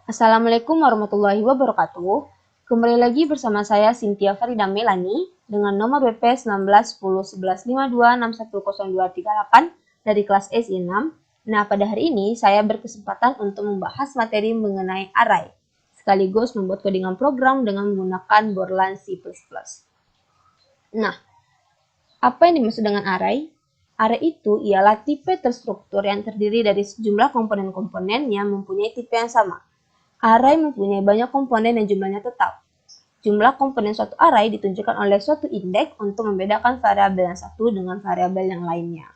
Assalamualaikum warahmatullahi wabarakatuh. Kembali lagi bersama saya Cynthia Farida Melani dengan nomor WP 19101152610238 dari kelas SI6. Nah, pada hari ini saya berkesempatan untuk membahas materi mengenai array, sekaligus membuat codingan program dengan menggunakan Borland C++. Nah, apa yang dimaksud dengan array? Array itu ialah tipe terstruktur yang terdiri dari sejumlah komponen-komponen yang mempunyai tipe yang sama. Array mempunyai banyak komponen yang jumlahnya tetap. Jumlah komponen suatu array ditunjukkan oleh suatu indeks untuk membedakan variabel yang satu dengan variabel yang lainnya.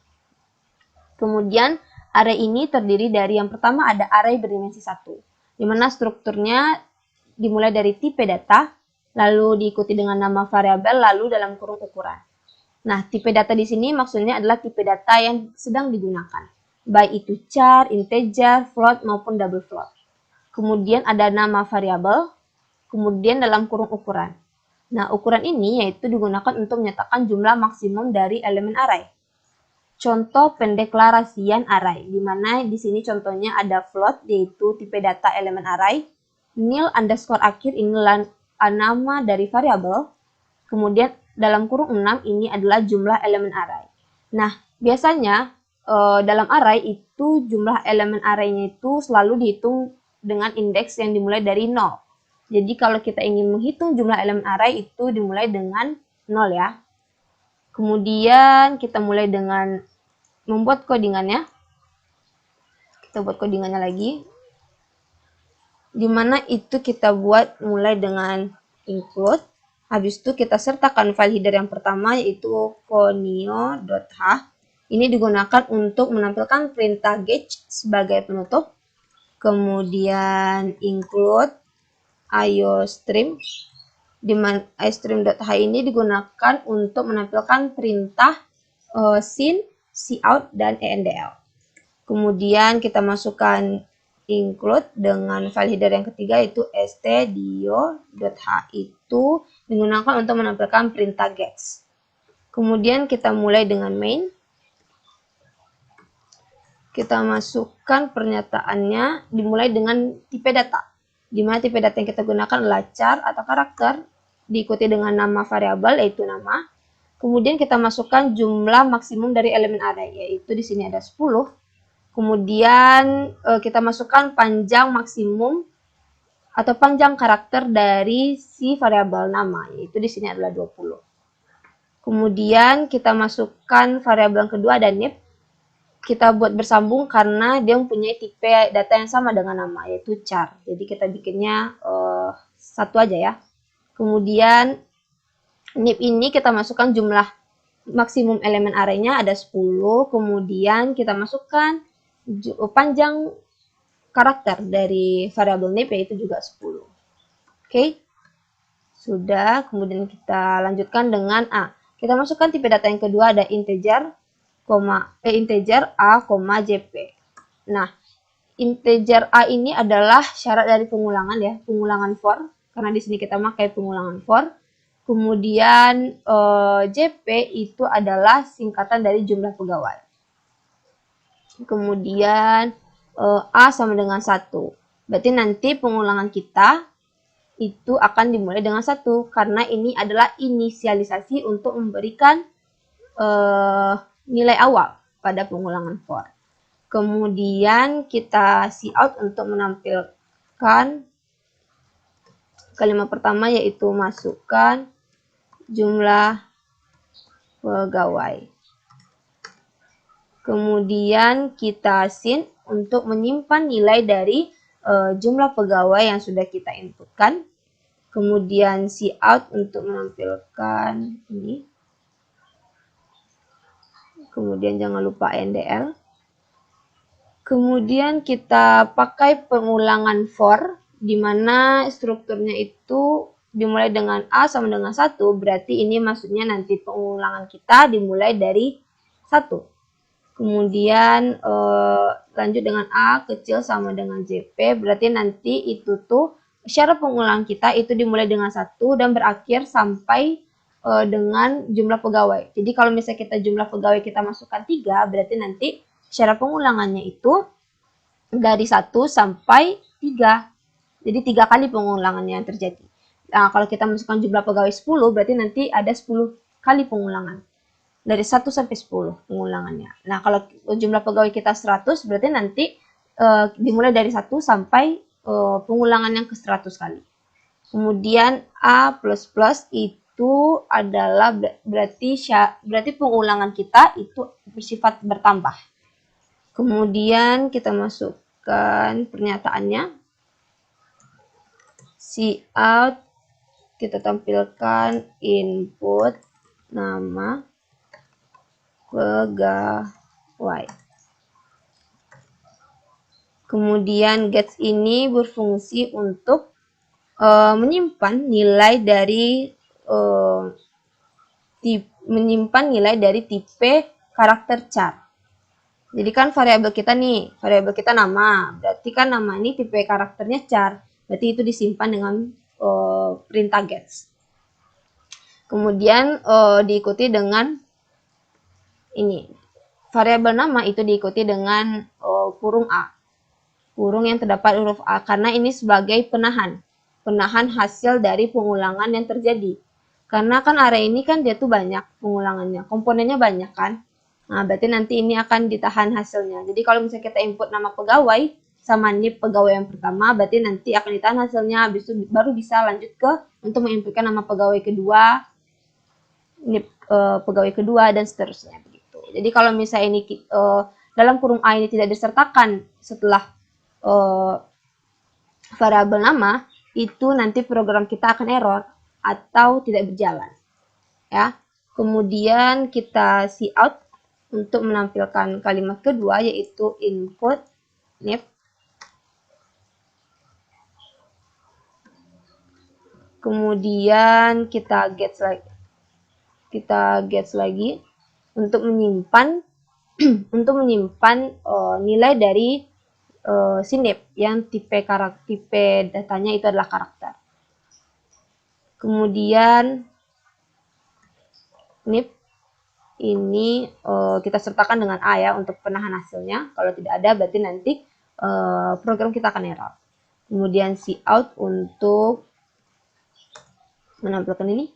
Kemudian, array ini terdiri dari yang pertama ada array berdimensi 1, di mana strukturnya dimulai dari tipe data, lalu diikuti dengan nama variabel, lalu dalam kurung ukuran. Nah, tipe data di sini maksudnya adalah tipe data yang sedang digunakan, baik itu char, integer, float, maupun double float. Kemudian ada nama variabel, kemudian dalam kurung ukuran. Nah, ukuran ini yaitu digunakan untuk menyatakan jumlah maksimum dari elemen array. Contoh pendeklarasian array, di mana di sini contohnya ada float, yaitu tipe data elemen array, nil underscore akhir inilah nama dari variabel, kemudian dalam kurung 6 ini adalah jumlah elemen array. Nah, biasanya dalam array itu jumlah elemen array-nya itu selalu dihitung dengan indeks yang dimulai dari 0. Jadi kalau kita ingin menghitung jumlah elemen array itu dimulai dengan 0 ya. Kemudian kita mulai dengan membuat codingannya. Kita buat codingannya lagi. Dimana itu kita buat mulai dengan include. Habis itu kita sertakan file header yang pertama yaitu conio.h. Ini digunakan untuk menampilkan perintah get sebagai penutup. Kemudian include iostream, di mana iostream.h ini digunakan untuk menampilkan perintah sin, cout, dan endl. Kemudian kita masukkan include dengan file header yang ketiga yaitu stdio.h, itu digunakan untuk menampilkan perintah gets. Kemudian kita mulai dengan main. Kita masukkan pernyataannya dimulai dengan tipe data, di mana tipe data yang kita gunakan adalah char atau karakter, diikuti dengan nama variabel yaitu nama. Kemudian kita masukkan jumlah maksimum dari elemen array, yaitu di sini ada 10. Kemudian kita masukkan panjang maksimum atau panjang karakter dari si variabel nama, yaitu di sini adalah 20. Kemudian kita masukkan variabel yang kedua ada nib. Kita buat bersambung karena dia mempunyai tipe data yang sama dengan nama, yaitu char. Jadi kita bikinnya satu aja ya. Kemudian nib ini kita masukkan jumlah maksimum elemen array-nya ada 10. Kemudian kita masukkan panjang karakter dari variabel nib yaitu juga 10. Oke. Sudah, kemudian kita lanjutkan dengan A. Kita masukkan tipe data yang kedua ada integer A, jp. Nah, integer A ini adalah syarat dari pengulangan ya, pengulangan for, karena di sini kita pakai pengulangan for. Kemudian jp itu adalah singkatan dari jumlah pegawai. Kemudian A sama dengan 1. Berarti nanti pengulangan kita itu akan dimulai dengan 1, karena ini adalah inisialisasi untuk memberikan nilai awal pada pengulangan for. Kemudian kita cout untuk menampilkan kalimat pertama yaitu masukkan jumlah pegawai. Kemudian kita sin untuk menyimpan nilai dari jumlah pegawai yang sudah kita inputkan. Kemudian cout untuk menampilkan ini. Kemudian jangan lupa ndl. Kemudian kita pakai pengulangan for, di mana strukturnya itu dimulai dengan A sama dengan 1, berarti ini maksudnya nanti pengulangan kita dimulai dari 1. Kemudian lanjut dengan A kecil sama dengan JP, berarti nanti itu tuh syarat pengulangan kita itu dimulai dengan 1 dan berakhir sampai dengan jumlah pegawai. Jadi kalau misalnya kita jumlah pegawai kita masukkan 3, berarti nanti syarat pengulangannya itu dari 1 sampai 3. Jadi 3 kali pengulangannya yang terjadi. Nah, kalau kita masukkan jumlah pegawai 10, berarti nanti ada 10 kali pengulangan. Dari 1 sampai 10 pengulangannya. Nah, kalau jumlah pegawai kita 100, berarti nanti dimulai dari 1 sampai pengulangan yang ke 100 kali. Kemudian A++ itu adalah berarti pengulangan kita itu bersifat bertambah. Kemudian kita masukkan pernyataannya. Cout kita tampilkan input nama pegawai. Kemudian gets ini berfungsi untuk menyimpan nilai dari tipe karakter char. Jadi kan variabel kita nama, berarti kan nama ini tipe karakternya char, berarti itu disimpan dengan perintah gets. Kemudian diikuti dengan ini, variabel nama itu diikuti dengan kurung A, kurung yang terdapat huruf A, karena ini sebagai penahan hasil dari pengulangan yang terjadi. Karena kan array ini kan dia tuh banyak pengulangannya, komponennya banyak kan. Nah, berarti nanti ini akan ditahan hasilnya. Jadi kalau misalnya kita input nama pegawai sama nip pegawai yang pertama, berarti nanti akan ditahan hasilnya, habis itu baru bisa lanjut ke untuk menginputkan nama pegawai kedua, nip pegawai kedua, dan seterusnya begitu. Jadi kalau misalnya ini dalam kurung A ini tidak disertakan setelah variabel nama, itu nanti program kita akan error atau tidak berjalan. Ya. Kemudian kita cout untuk menampilkan kalimat kedua, yaitu input nip. Kemudian kita gets lagi untuk menyimpan nilai dari sinip yang tipe datanya itu adalah karakter. Kemudian nip ini kita sertakan dengan A ya untuk penahan hasilnya. Kalau tidak ada berarti nanti program kita akan error. Kemudian cout untuk menampilkan ini.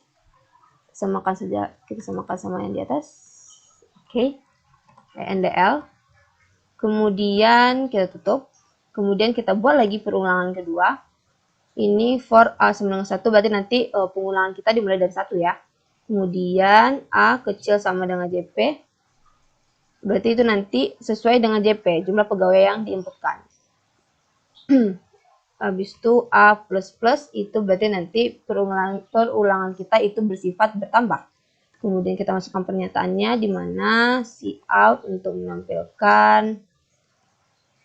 Kita samakan sama yang di atas. Oke. NDL. Kemudian kita tutup. Kemudian kita buat lagi perulangan kedua. Ini for A sama dengan 1 berarti nanti pengulangan kita dimulai dari 1 ya. Kemudian A kecil sama dengan JP. Berarti itu nanti sesuai dengan JP, jumlah pegawai yang diinputkan. Habis itu A++ itu berarti nanti perulangan kita itu bersifat bertambah. Kemudian kita masukkan pernyataannya di mana cout untuk menampilkan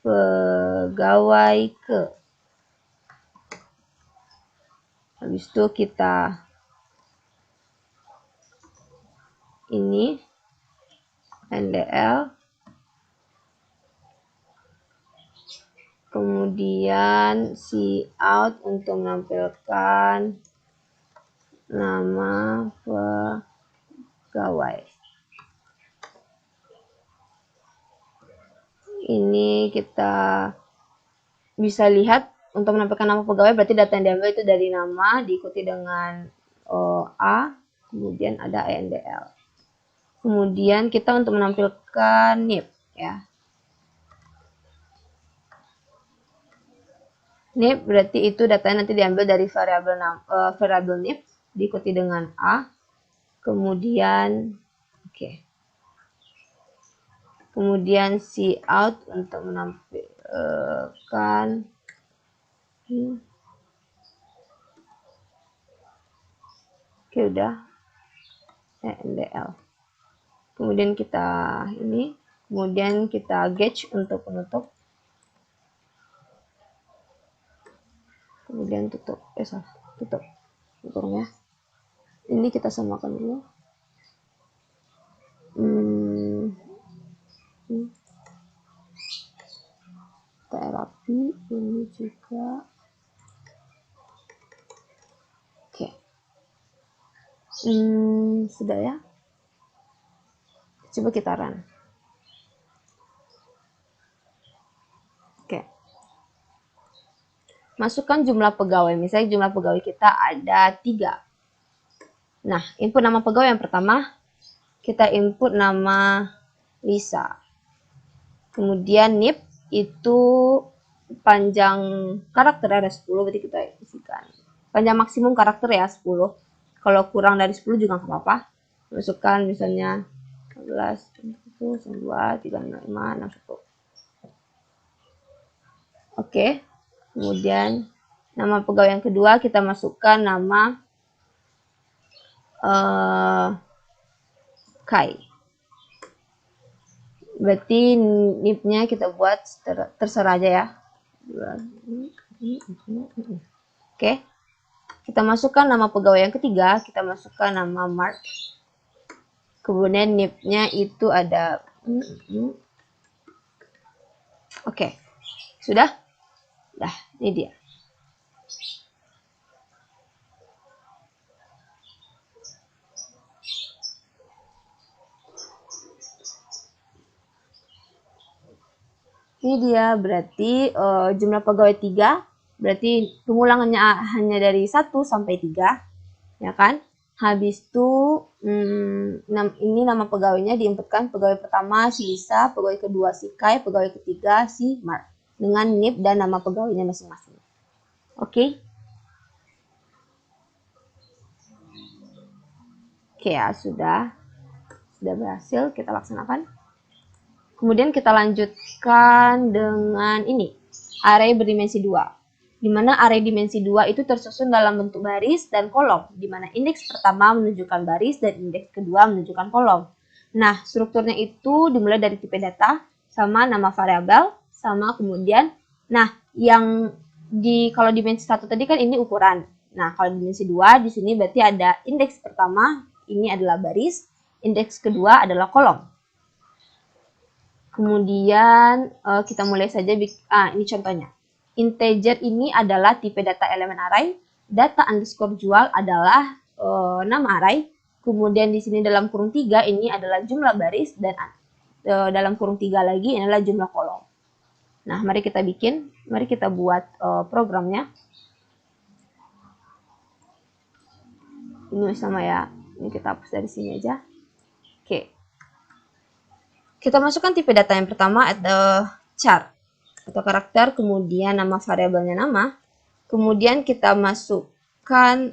pegawai ke. Habis itu kita ini NDL, kemudian cout untuk menampilkan nama pegawai. Ini kita bisa lihat untuk menampilkan nama pegawai berarti data yang diambil itu dari nama diikuti dengan A, kemudian ada NDL. Kemudian kita untuk menampilkan nip ya. Nip berarti itu datanya nanti diambil dari variabel nip diikuti dengan A. Kemudian kemudian cout untuk menampilkan udah NDL. Kemudian kita kemudian kita gauge untuk penutup. Kemudian tutup kurungnya. Ini kita samakan dulu. Terapi ini juga. Sudah ya. Coba kita run. masukkan jumlah pegawai. Misalnya jumlah pegawai kita ada 3. Nah, input nama pegawai yang pertama, kita input nama Lisa. Kemudian NIP itu panjang karakter ada 10, berarti kita isikan. Panjang maksimum karakter ya 10. Kalau kurang dari 10 juga nggak apa-apa. Masukkan misalnya 11, 1, 2, 3, 5, 6, 1. Oke. Kemudian nama pegawai yang kedua kita masukkan nama Kai. Berarti NIP-nya kita buat terserah aja ya. Oke. Kita masukkan nama pegawai yang ketiga, kita masukkan nama Mark. Kemudian NIP-nya itu ada Oke. Sudah? Dah, ini dia. Ini dia, berarti jumlah pegawai 3, berarti pengulangannya hanya dari 1 sampai 3, ya kan? Habis itu, ini nama pegawainya diinputkan, pegawai pertama si Lisa, pegawai kedua si Kai, pegawai ketiga si Mark, dengan NIP dan nama pegawainya masing-masing. Oke? Oke ya, sudah berhasil, kita laksanakan. Kemudian kita lanjutkan dengan ini, array berdimensi 2. Di mana array dimensi 2 itu tersusun dalam bentuk baris dan kolom, di mana indeks pertama menunjukkan baris dan indeks kedua menunjukkan kolom. Nah, strukturnya itu dimulai dari tipe data, sama nama variabel, sama kemudian, nah, yang kalau dimensi 1 tadi kan ini ukuran. Nah, kalau dimensi 2 di sini berarti ada indeks pertama, ini adalah baris, indeks kedua adalah kolom. Kemudian kita mulai saja, ini contohnya. Integer ini adalah tipe data elemen array, data underscore jual adalah nama array, kemudian di sini dalam kurung 3 ini adalah jumlah baris, dan dalam kurung 3 lagi ini adalah jumlah kolom. Nah, mari kita buat programnya. Ini sama ya, ini kita hapus dari sini aja. Oke. Kita masukkan tipe data yang pertama atau char atau karakter, kemudian nama variabelnya nama, kemudian kita masukkan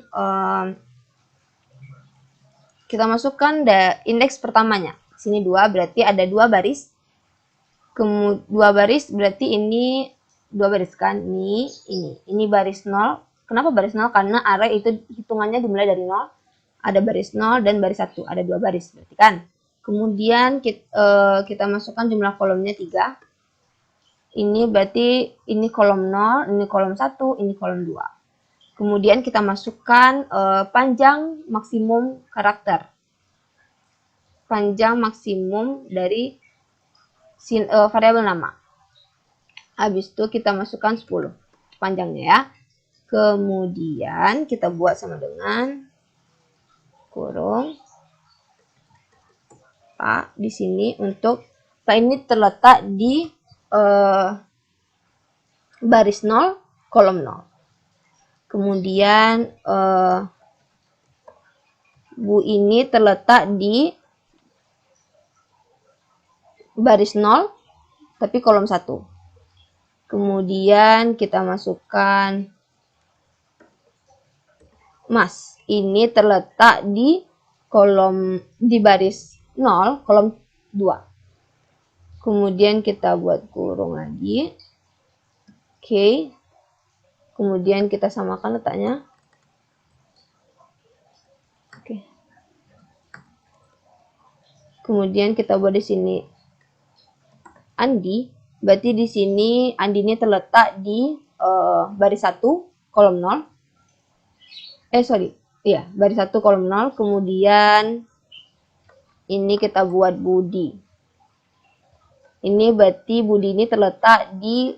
indeks pertamanya. Sini 2 berarti ada 2 baris. 2 baris berarti ini 2 baris kan? Ini baris 0. Kenapa baris 0? Karena array itu hitungannya dimulai dari 0. Ada baris 0 dan baris 1, ada 2 baris berarti kan? Kemudian kita masukkan jumlah kolomnya 3. Ini berarti ini kolom 0, ini kolom 1, ini kolom 2. Kemudian kita masukkan panjang maksimum karakter. Panjang maksimum dari variabel nama. Habis itu kita masukkan 10 panjangnya ya. Kemudian kita buat sama dengan kurung Pak di sini untuk Pak ini terletak di baris 0, kolom 0. Kemudian Bu ini terletak di baris 0 tapi kolom 1. Kemudian kita masukkan Mas ini terletak di baris 0, kolom 2. Kemudian kita buat kurung lagi. Oke. Kemudian kita samakan letaknya. Oke. Kemudian kita buat di sini Andi. Berarti di sini Andi ini terletak di baris 1, kolom 0. Baris 1, kolom 0. Kemudian ini kita buat Budi. Ini berarti Budi ini terletak di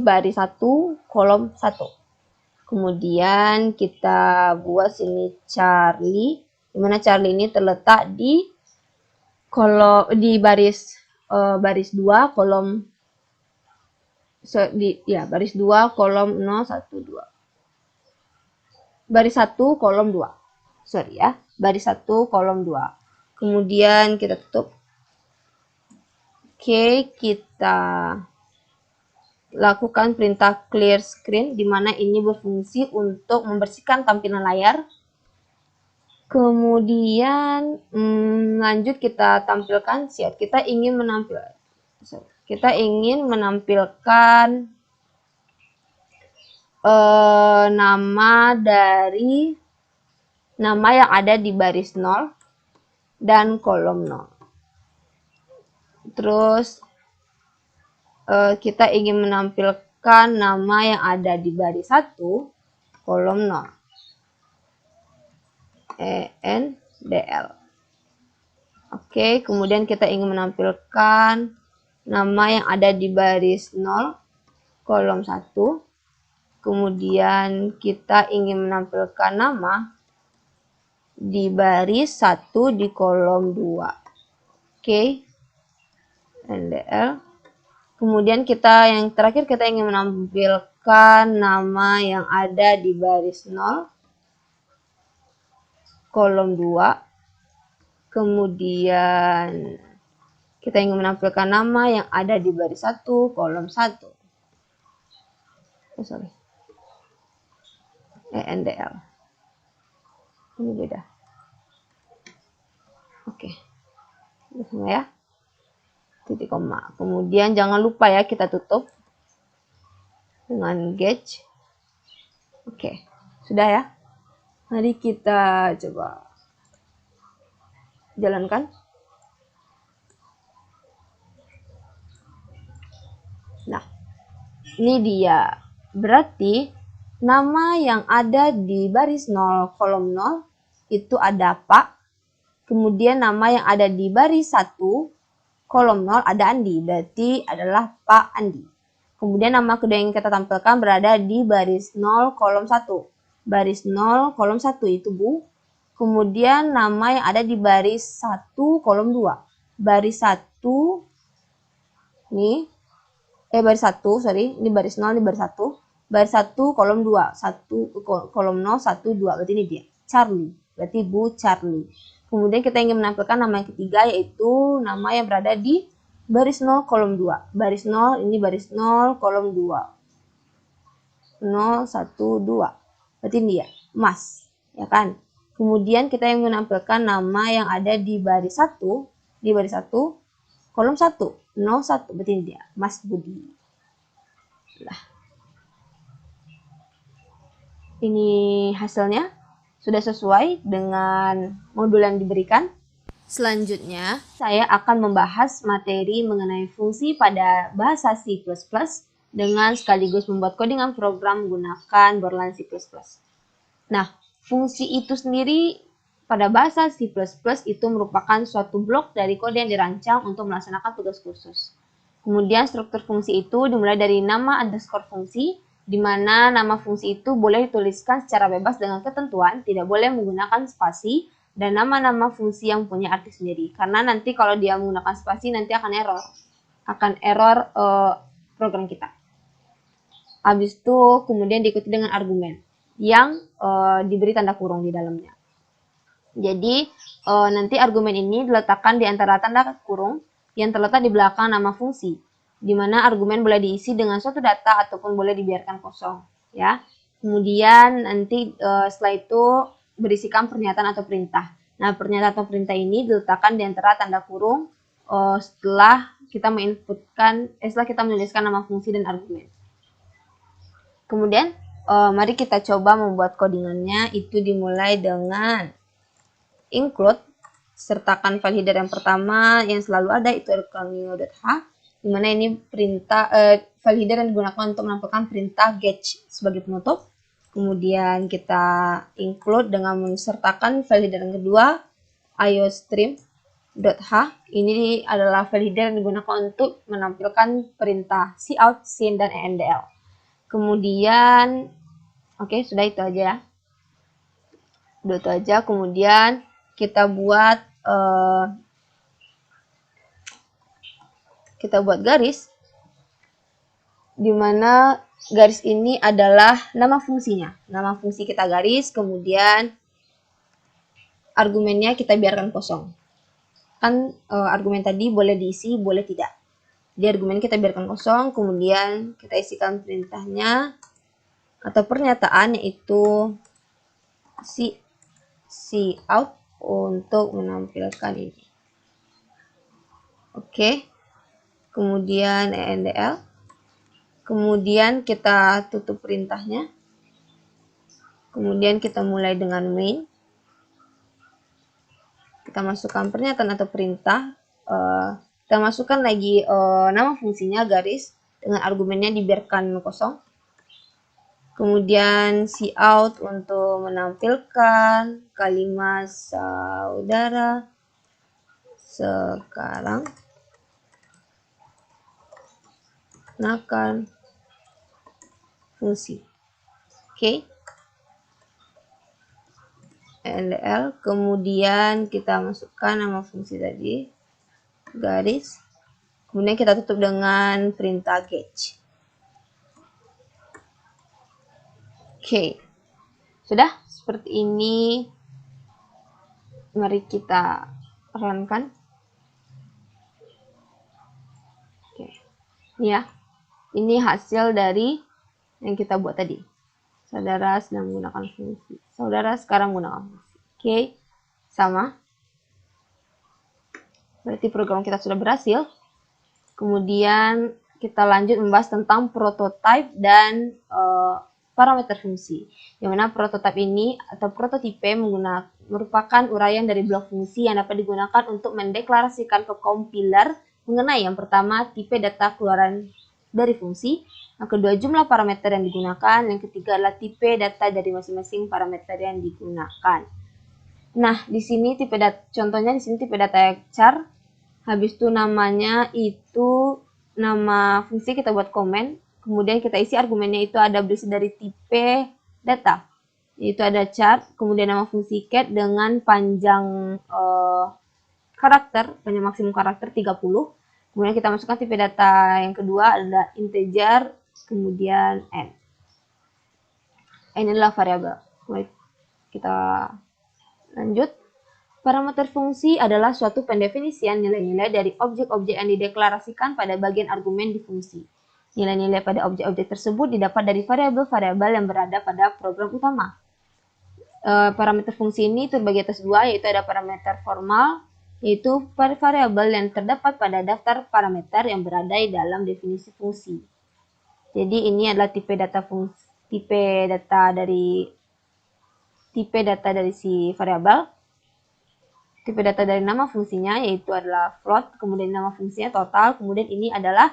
baris 1, kolom 1. Kemudian kita buat sini Charlie, di mana Charlie ini terletak di baris 2, kolom baris 2 kolom 0 1 2. Baris 1 kolom 2. Sorry ya, baris 1 kolom 2. Kemudian kita tutup. Oke, kita lakukan perintah clear screen, di mana ini berfungsi untuk membersihkan tampilan layar. Kemudian lanjut kita tampilkan share. Kita ingin menampilkan nama yang ada di baris 0 dan kolom 0. Terus kita ingin menampilkan nama yang ada di baris 1 kolom 0. ENDL. Oke, kemudian kita ingin menampilkan nama yang ada di baris 0 kolom 1. Kemudian kita ingin menampilkan nama di baris 1 di kolom 2. Oke. NDL. Kemudian yang terakhir kita ingin menampilkan nama yang ada di baris 0 kolom 2. Kemudian kita ingin menampilkan nama yang ada di baris 1 kolom 1. ENDL. Ini beda. Oke. Sama ya. Titik koma. Kemudian jangan lupa ya, kita tutup dengan gauge. Oke. Sudah ya. Mari kita coba jalankan. Nah, ini dia. Berarti nama yang ada di baris 0 kolom 0 itu ada Pak. Kemudian nama yang ada di baris 1 kolom 0 ada Andi. Berarti adalah Pak Andi. Kemudian nama kedua yang kita tampilkan berada di baris 0 kolom 1. Baris 0 kolom 1 itu Bu. Kemudian nama yang ada di baris 1 kolom 2. Baris 1 nih. Baris 1, sorry. Ini baris 0, ini baris 1. Baris 1 kolom 2, 1 kolom 0 1 2, berarti ini dia Charlie, berarti Bu Charlie. Kemudian kita ingin menampilkan nama yang ketiga, yaitu nama yang berada di baris 0 kolom 2. Baris 0, ini baris 0 kolom 2. 0 1 2. Berarti ini dia Mas, ya kan? Kemudian kita ingin menampilkan nama yang ada di baris 1, kolom 1 0 1, berarti ini dia Mas Budi. Lah. Ini hasilnya sudah sesuai dengan modul yang diberikan. Selanjutnya, saya akan membahas materi mengenai fungsi pada bahasa C++ dengan sekaligus membuat codingan program menggunakan Borland C++. Nah, fungsi itu sendiri pada bahasa C++ itu merupakan suatu blok dari kode yang dirancang untuk melaksanakan tugas khusus. Kemudian struktur fungsi itu dimulai dari nama underscore fungsi, di mana nama fungsi itu boleh dituliskan secara bebas dengan ketentuan, tidak boleh menggunakan spasi, dan nama-nama fungsi yang punya arti sendiri. Karena nanti kalau dia menggunakan spasi, nanti akan error program kita. Habis itu kemudian diikuti dengan argumen yang diberi tanda kurung di dalamnya. Jadi nanti argumen ini diletakkan di antara tanda kurung yang terletak di belakang nama fungsi, di mana argumen boleh diisi dengan suatu data ataupun boleh dibiarkan kosong, ya. Kemudian nanti setelah itu berisikan pernyataan atau perintah. Nah, pernyataan atau perintah ini diletakkan di antara tanda kurung setelah kita menuliskan nama fungsi dan argumen. Kemudian mari kita coba membuat codingannya. Itu dimulai dengan include, sertakan file header yang pertama yang selalu ada, itu ercronio.h, dimana ini perintah file header yang digunakan untuk menampilkan perintah gauge sebagai penutup. Kemudian kita include dengan mensertakan file header yang kedua, iostream.h. Ini adalah file header yang digunakan untuk menampilkan perintah cout, scene, dan endl. Kemudian, oke, sudah itu aja ya. Sudah itu aja. Kemudian kita buat garis. di mana garis ini adalah nama fungsinya. Nama fungsi kita garis, kemudian argumennya kita biarkan kosong. Kan argumen tadi boleh diisi, boleh tidak. Jadi argumen kita biarkan kosong, kemudian kita isikan perintahnya atau pernyataan, yaitu cout untuk menampilkan ini. Oke. Kemudian endl. Kemudian kita tutup perintahnya. Kemudian kita mulai dengan main. Kita masukkan pernyataan atau perintah. Kita masukkan lagi nama fungsinya garis dengan argumennya dibiarkan kosong. Kemudian cout untuk menampilkan kalimat saudara sekarang gunakan fungsi. Oke. endl, kemudian kita masukkan nama fungsi tadi, garis, kemudian kita tutup dengan perintah get. Oke. Sudah seperti ini. Mari kita runkan. Oke. Ini ya. Ini hasil dari yang kita buat tadi. Saudara sedang menggunakan fungsi. Saudara sekarang menggunakan fungsi. Oke. Sama. Berarti program kita sudah berhasil. Kemudian kita lanjut membahas tentang prototype dan parameter fungsi. Yang mana prototype ini atau prototipe merupakan uraian dari blok fungsi yang dapat digunakan untuk mendeklarasikan ke compiler mengenai yang pertama tipe data keluaran dari fungsi, yang kedua jumlah parameter yang digunakan, yang ketiga adalah tipe data dari masing-masing parameter yang digunakan. Nah, di sini tipe data, contohnya di sini tipe data char, habis itu namanya itu nama fungsi kita buat komen, kemudian kita isi argumennya itu ada berisi dari tipe data, yaitu ada char, kemudian nama fungsi cat dengan panjang karakter, panjang maksimum karakter 30. Kemudian kita masukkan tipe data yang kedua adalah integer, kemudian n. N adalah variabel. Kita lanjut. Parameter fungsi adalah suatu pendefinisian nilai-nilai dari objek-objek yang dideklarasikan pada bagian argumen di fungsi. Nilai-nilai pada objek-objek tersebut didapat dari variabel-variabel yang berada pada program utama. Parameter fungsi ini terbagi atas dua, yaitu ada parameter formal, yaitu variabel yang terdapat pada daftar parameter yang berada di dalam definisi fungsi. Jadi ini adalah tipe data dari si variabel. Tipe data dari nama fungsinya yaitu adalah float, kemudian nama fungsinya total, kemudian ini adalah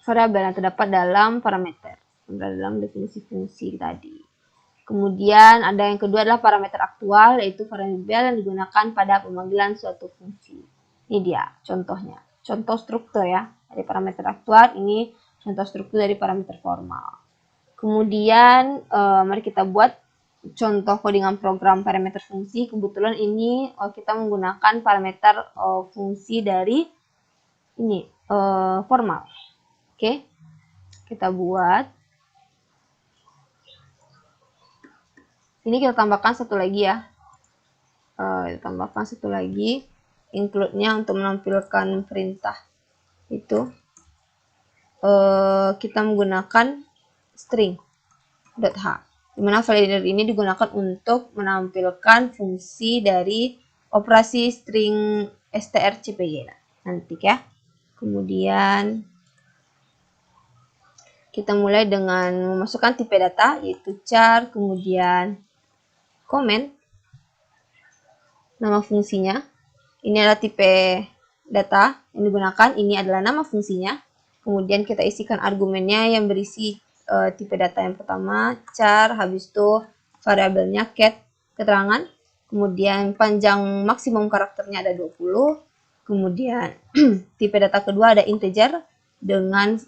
variabel yang terdapat dalam parameter, dalam definisi fungsi tadi. Kemudian ada yang kedua adalah parameter aktual, yaitu variabel yang digunakan pada pemanggilan suatu fungsi. Ini dia contohnya, contoh struktur ya dari parameter aktual, ini contoh struktur dari parameter formal. Kemudian mari kita buat contoh codingan program parameter fungsi. Kebetulan ini kita menggunakan parameter fungsi dari ini formal. Oke, kita buat. Ini kita tambahkan satu lagi ya. Kita tambahkan satu lagi, include-nya untuk menampilkan perintah itu. Kita menggunakan string.h, dimana validator ini digunakan untuk menampilkan fungsi dari operasi string strcpy nanti ya. Kemudian kita mulai dengan memasukkan tipe data, yaitu char, kemudian comment, nama fungsinya. Ini adalah tipe data yang digunakan, ini adalah nama fungsinya. Kemudian kita isikan argumennya yang berisi tipe data yang pertama, char, habis itu variabelnya cat, keterangan, kemudian panjang maksimum karakternya ada 20, kemudian tipe data kedua ada integer dengan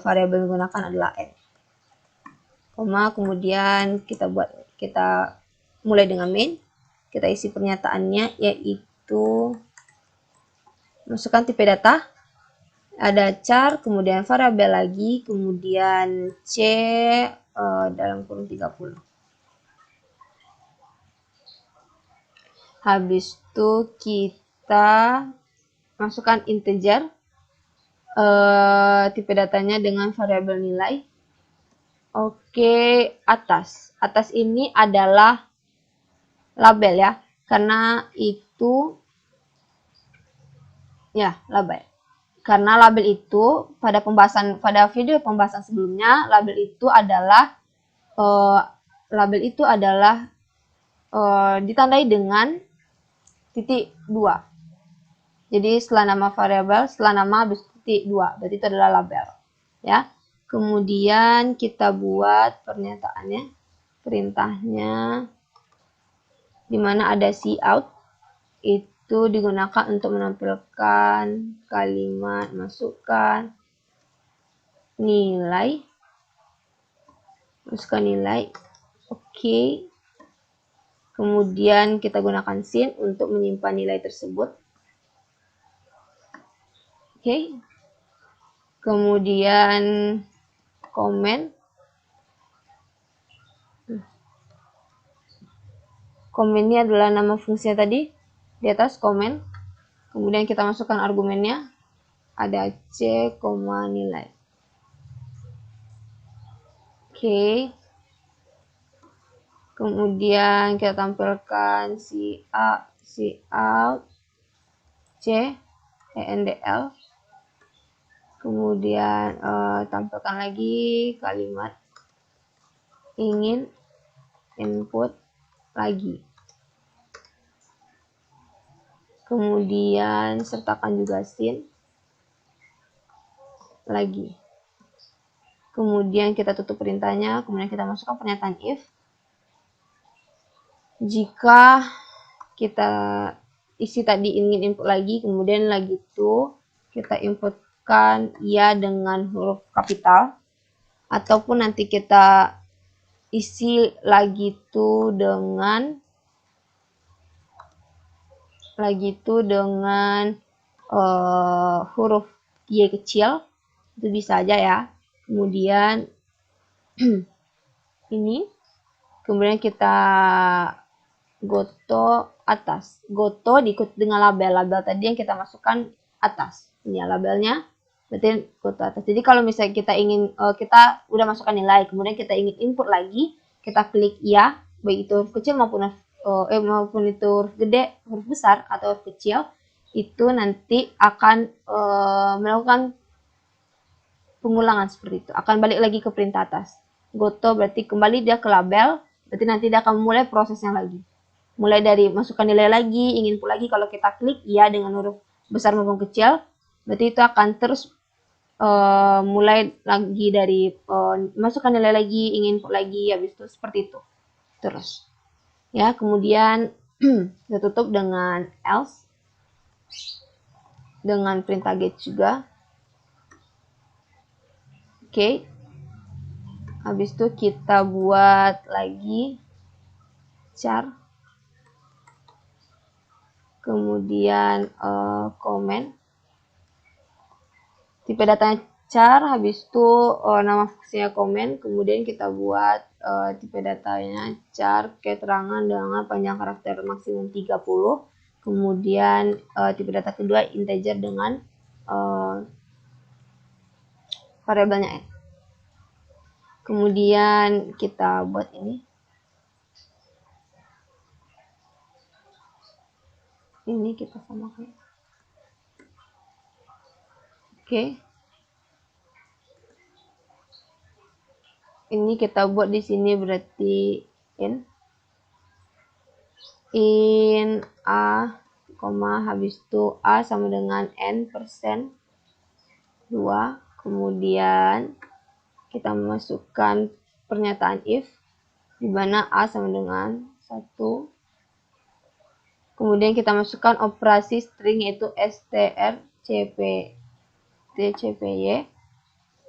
variabel yang digunakan adalah n. Kemudian kita mulai dengan main, kita isi pernyataannya yaitu masukkan tipe data, Ada char, kemudian variabel lagi, kemudian C dalam kurung 30. Habis itu kita masukkan integer, tipe datanya dengan variabel nilai. Oke, atas. Atas ini adalah label ya, karena itu ya label. Karena label itu pada video pembahasan sebelumnya, label itu adalah ditandai dengan titik 2. Jadi setelah nama variabel, setelah nama habis titik 2, berarti itu adalah label ya. Kemudian kita buat pernyataannya, perintahnya, di mana ada cout, itu digunakan untuk menampilkan kalimat masukkan nilai, oke. Kemudian kita gunakan sin untuk menyimpan nilai tersebut, oke. Kemudian komen, ini adalah nama fungsinya tadi di atas komen. Kemudian kita masukkan argumennya, ada c, nilai. Oke. Kemudian kita tampilkan cout, c, endl. Kemudian tampilkan lagi kalimat ingin input lagi. Kemudian sertakan juga sin lagi. Kemudian kita tutup perintahnya, kemudian kita masukkan pernyataan if. Jika kita isi tadi ingin input lagi, kemudian lagi itu kita inputkan ya dengan huruf kapital, ataupun nanti kita isi lagi itu dengan huruf Y kecil, itu bisa aja ya. Kemudian ini, kemudian kita goto atas, goto diikut dengan label tadi yang kita masukkan atas. Ini ya labelnya, berarti goto atas. Jadi kalau misalnya kita ingin kita udah masukkan nilai, kemudian kita ingin input lagi, kita klik ya, baik itu huruf kecil maupun itu huruf gede, huruf besar atau huruf kecil, itu nanti akan melakukan pengulangan seperti itu. Akan balik lagi ke perintah atas. Goto berarti kembali dia ke label, berarti nanti dia akan mulai prosesnya lagi. Mulai dari masukkan nilai lagi, ingin input lagi, kalau kita klik ya dengan huruf besar maupun kecil, berarti itu akan terus mulai lagi dari masukkan nilai lagi, ingin input lagi, habis itu seperti itu. Terus. Ya, kemudian kita tutup dengan else, dengan perintah get juga. Oke. Habis itu kita buat lagi char. Kemudian komen. Tipe datanya char, habis itu nama fungsinya komen. Kemudian kita buat tipe datanya char, keterangan dengan panjang karakter maksimum 30. Kemudian tipe data kedua integer dengan variabelnya n. Kemudian kita buat ini. Ini kita samakan. Oke. Ini kita buat di sini berarti in a, habis itu a sama dengan n persen 2. Kemudian kita memasukkan pernyataan if, di mana a sama dengan 1. Kemudian kita masukkan operasi string yaitu strcpy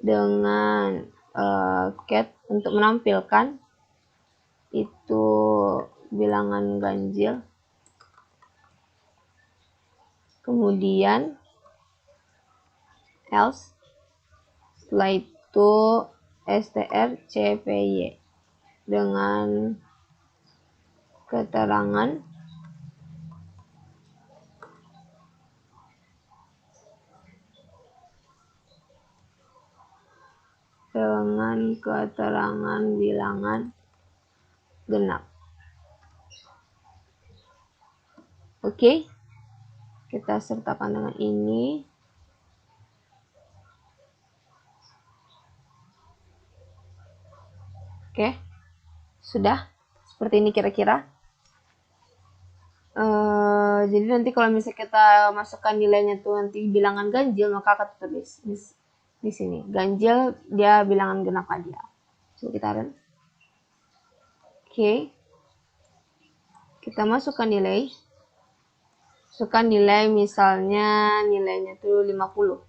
dengan cat untuk menampilkan itu bilangan ganjil. Kemudian else, setelah itu strcpy dengan keterangan bilangan genap. Oke, kita sertakan dengan ini. Oke, sudah seperti ini kira-kira. Jadi nanti kalau misalnya kita masukkan nilainya tuh nanti bilangan ganjil, maka akan tertulis di sini ganjil, dia bilangan genap aja. Coba kita run. Oke, kita masukkan nilai. Misalnya nilainya tuh 50.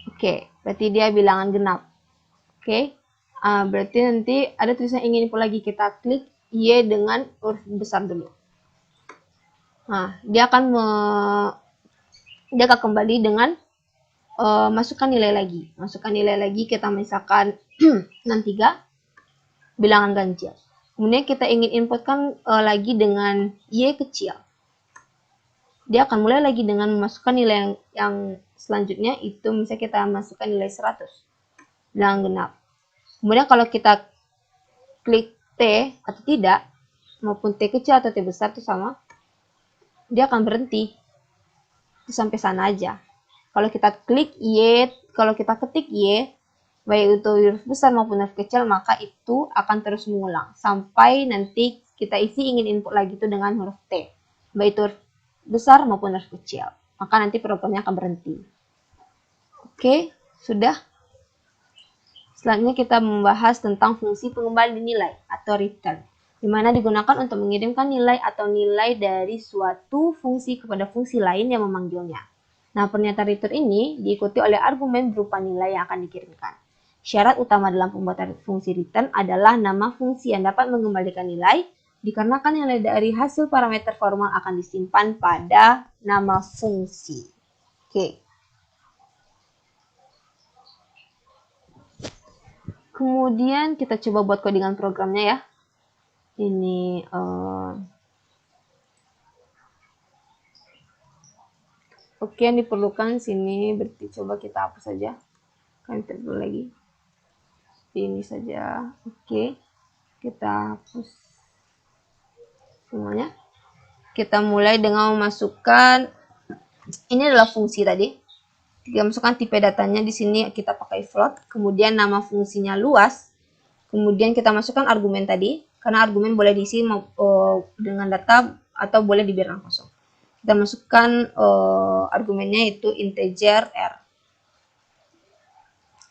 Oke, berarti dia bilangan genap. Oke, berarti nanti ada tulisan ingin input lagi, kita klik Y dengan huruf besar dulu. Nah, dia akan kembali dengan masukkan nilai lagi. Kita misalkan 63 bilangan ganjil. Kemudian kita ingin inputkan lagi dengan Y kecil. Dia akan mulai lagi dengan memasukkan nilai yang selanjutnya, itu misalnya kita masukkan nilai 100 bilangan genap. Kemudian kalau kita klik T atau tidak, maupun T kecil atau T besar itu sama, dia akan berhenti sampai sana aja. Kalau kita klik Y, kalau kita ketik Y, baik itu huruf besar maupun huruf kecil, maka itu akan terus mengulang sampai nanti kita ingin input lagi itu dengan huruf T, baik itu huruf besar maupun huruf kecil, maka nanti programnya akan berhenti. Oke, sudah. Selanjutnya kita membahas tentang fungsi pengembali nilai atau return, di mana digunakan untuk mengirimkan nilai atau nilai dari suatu fungsi kepada fungsi lain yang memanggilnya. Nah, pernyataan return ini diikuti oleh argumen berupa nilai yang akan dikirimkan. Syarat utama dalam pembuatan fungsi return adalah nama fungsi yang dapat mengembalikan nilai, dikarenakan nilai dari hasil parameter formal akan disimpan pada nama fungsi. Oke. Kemudian kita coba buat codingan programnya ya. Ini oke, yang diperlukan sini berarti coba kita hapus saja. Kan dulu lagi. Ini saja. Oke. Kita hapus semuanya. Kita mulai dengan memasukkan, ini adalah fungsi tadi. Kita masukkan tipe datanya, di sini kita pakai float, kemudian nama fungsinya luas, kemudian kita masukkan argumen tadi, karena argumen boleh diisi dengan data atau boleh dibiarkan kosong. Kita masukkan argumennya itu integer R.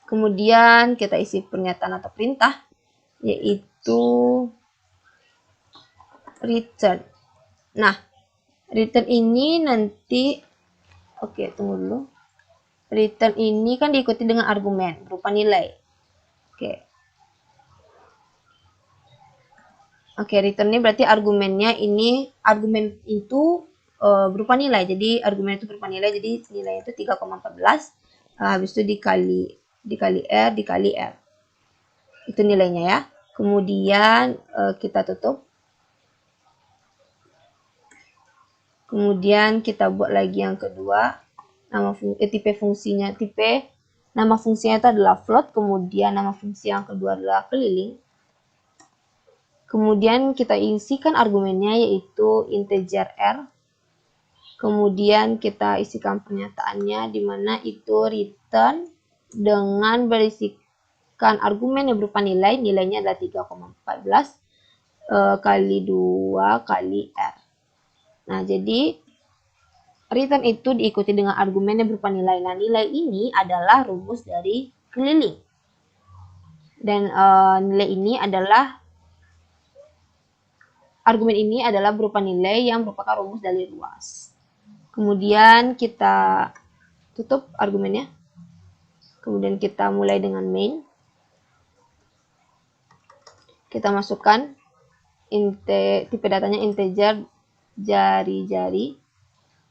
Kemudian kita isi pernyataan atau perintah, yaitu return. Nah, return ini nanti, oke, tunggu dulu. Return ini kan diikuti dengan argumen berupa nilai. Oke, return ini berarti argumennya ini, argumen itu berupa nilai. Jadi argumen itu berupa nilai, jadi nilai itu 3,14. Habis itu dikali R dikali R. Itu nilainya ya. Kemudian kita tutup. Kemudian kita buat lagi yang kedua. Nama fungsinya itu adalah float, kemudian nama fungsi yang kedua adalah keliling. Kemudian kita isikan argumennya yaitu integer R. Kemudian kita isikan pernyataannya di mana itu return dengan berisikan argumen yang berupa nilai. Nilainya adalah 3,14 kali 2 kali R. Nah, jadi return itu diikuti dengan argumen yang berupa nilai. Nah, nilai ini adalah rumus dari keliling. Dan nilai ini adalah, argumen ini adalah berupa nilai yang merupakan rumus dari luas. Kemudian kita tutup argumennya. Kemudian kita mulai dengan main. Kita masukkan tipe datanya integer jari-jari.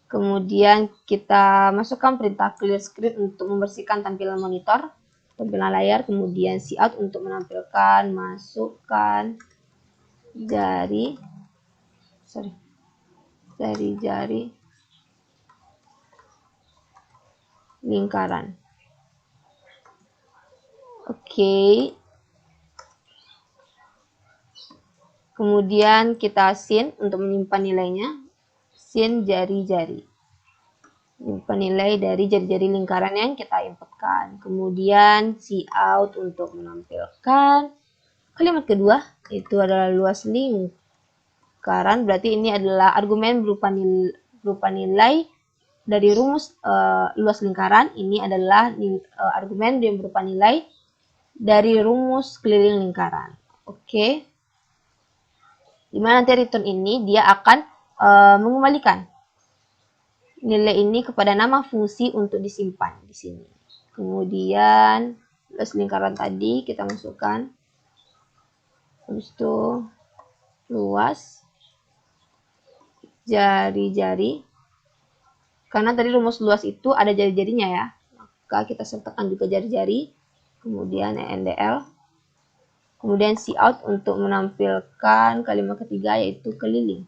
Kemudian kita masukkan perintah clear screen untuk membersihkan tampilan monitor, tampilan layar. Kemudian cout untuk menampilkan, masukkan jari lingkaran. Oke. Kemudian kita sin untuk menyimpan nilainya. Sin jari-jari. Menyimpan nilai dari jari-jari lingkaran yang kita inputkan. Kemudian cout untuk menampilkan kalimat kedua, itu adalah luas lingkaran. Berarti ini adalah argumen berupa nilai dari rumus luas lingkaran. Ini adalah argumen yang berupa nilai dari rumus keliling lingkaran. Oke. Dimana nanti return ini dia akan mengembalikan nilai ini kepada nama fungsi untuk disimpan di sini. Kemudian luas lingkaran tadi kita masukkan, habis itu luas jari-jari. Karena tadi rumus luas itu ada jari-jarinya ya, maka kita sertakan juga jari-jari. Kemudian endl. Kemudian cout untuk menampilkan kalimat ketiga, yaitu keliling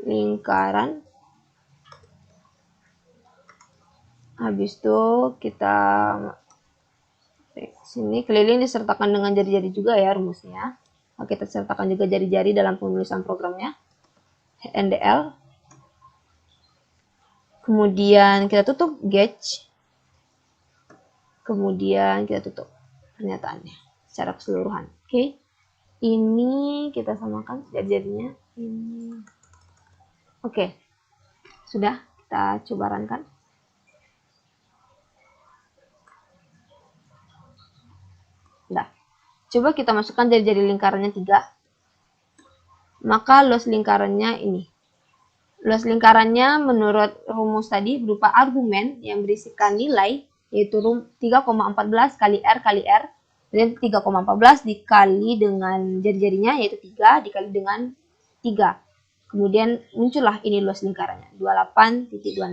lingkaran. Habis itu kita sini keliling disertakan dengan jari-jari juga ya rumusnya. Kita sertakan juga jari-jari dalam penulisan programnya. ndl. Kemudian kita tutup gauge. Kemudian kita tutup pernyataannya secara keseluruhan. Oke. Ini kita samakan jari-jarinya. Ini. Oke. Sudah, kita coba runkan. Nah, coba kita masukkan jari-jari lingkarannya 3. Maka luas lingkarannya ini. Luas lingkarannya menurut rumus tadi berupa argumen yang berisikan nilai, yaitu 3,14 kali R kali R. Dan 3,14 dikali dengan jari-jarinya, yaitu 3 dikali dengan 3. Kemudian muncullah ini luas lingkarannya, 28.26.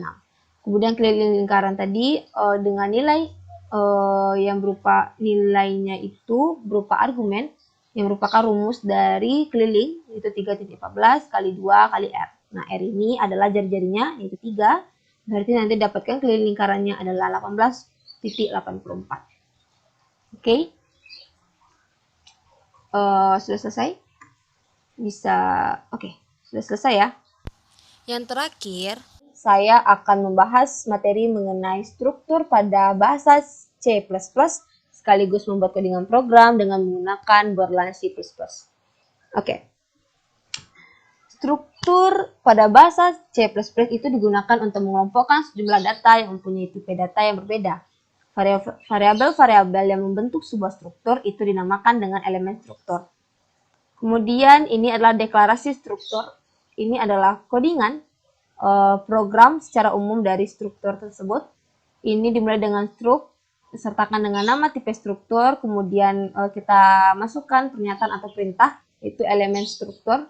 Kemudian keliling lingkaran tadi dengan nilai yang berupa nilainya itu berupa argumen yang merupakan rumus dari keliling, yaitu 3.14 kali 2 kali R. Nah, R ini adalah jari-jarinya, yaitu 3. Berarti nanti dapatkan keliling lingkarannya adalah 18.84. Oke. Sudah selesai? Oke, sudah selesai ya. Yang terakhir, saya akan membahas materi mengenai struktur pada bahasa C++, sekaligus membuat codingan program dengan menggunakan Borland C++. Oke. Struktur pada bahasa C++ itu digunakan untuk mengelompokkan sejumlah data yang mempunyai tipe data yang berbeda. Variabel-variabel yang membentuk sebuah struktur itu dinamakan dengan elemen struktur. Kemudian ini adalah deklarasi struktur. Ini adalah codingan program secara umum dari struktur tersebut. Ini dimulai dengan struk, disertakan dengan nama tipe struktur, kemudian kita masukkan pernyataan atau perintah, yaitu elemen struktur.